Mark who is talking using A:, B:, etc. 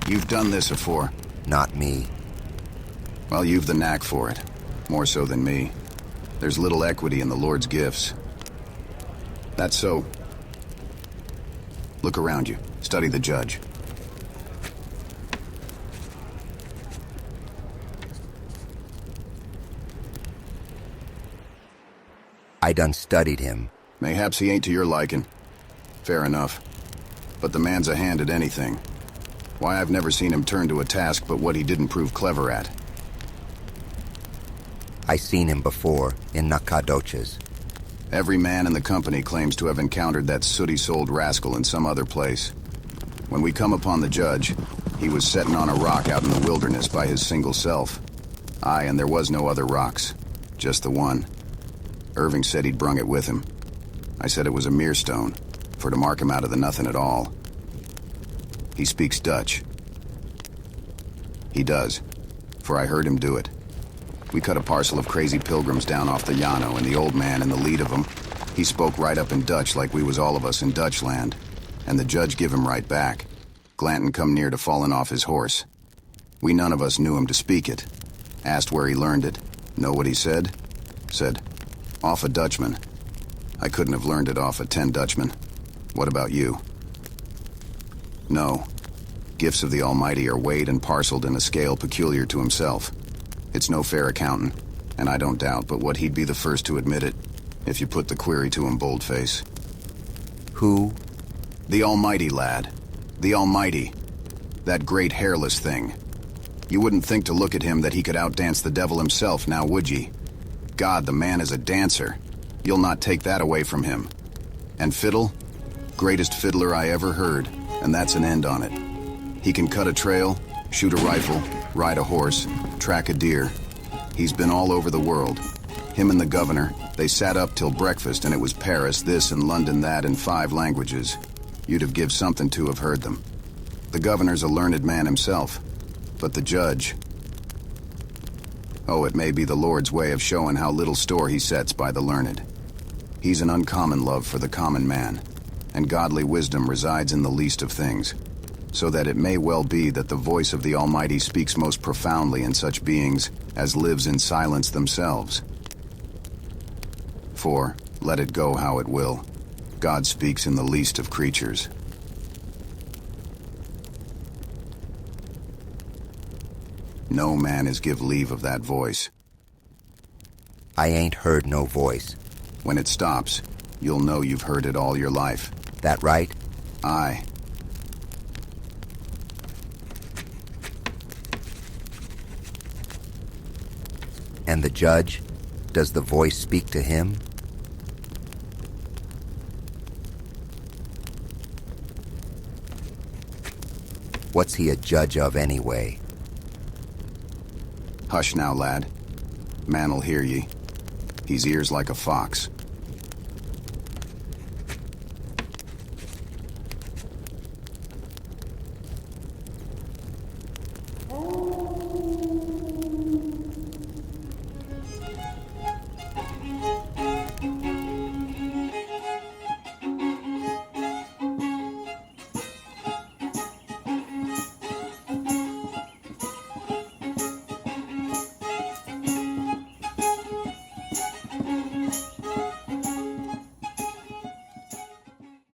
A: You've done this before.
B: Not me.
A: Well, you've the knack for it. More so than me. There's little equity in the Lord's gifts. That's so. Look around you. Study the judge.
B: I done studied him.
A: Mayhaps he ain't to your liking. Fair enough. But the man's a hand at anything. Why, I've never seen him turn to a task but what he didn't prove clever at.
B: I seen him before, in Nakadoches.
A: Every man in the company claims to have encountered that sooty-souled rascal in some other place. When we come upon the judge, he was setting on a rock out in the wilderness by his single self. Aye, and there was no other rocks. Just the one. Irving said he'd brung it with him. I said it was a mere stone, for to mark him out of the nothing at all. He speaks Dutch. He does, for I heard him do it. We cut a parcel of crazy pilgrims down off the Llano, and the old man in the lead of them, he spoke right up in Dutch like we was all of us in Dutchland, and the judge give him right back. Glanton come near to falling off his horse. We none of us knew him to speak it. Asked where he learned it. Know what he said? Said, off a Dutchman. I couldn't have learned it off a 10 Dutchmen. What about you? No. Gifts of the Almighty are weighed and parceled in a scale peculiar to himself. It's no fair accounting, and I don't doubt but what he'd be the first to admit it, if you put the query to him boldface.
B: Who?
A: The Almighty, lad. The Almighty. That great hairless thing. You wouldn't think to look at him that he could outdance the devil himself, now would ye? God, the man is a dancer. You'll not take that away from him. And fiddle? Greatest fiddler I ever heard, and that's an end on it. He can cut a trail, shoot a rifle, ride a horse, track a deer. He's been all over the world. Him and the governor, they sat up till breakfast and it was Paris this and London that in 5 languages. You'd have give something to have heard them. The governor's a learned man himself, but the judge... Oh, it may be the Lord's way of showing how little store he sets by the learned. He's an uncommon love for the common man, and godly wisdom resides in the least of things, so that it may well be that the voice of the Almighty speaks most profoundly in such beings as lives in silence themselves. For, let it go how it will, God speaks in the least of creatures. No man is give leave of that voice.
B: I ain't heard no voice.
A: When it stops, you'll know you've heard it all your life.
B: That right?
A: Aye.
B: And the judge? Does the voice speak to him? What's he a judge of anyway?
A: Hush now, lad. Man'll hear ye. He's ears like a fox.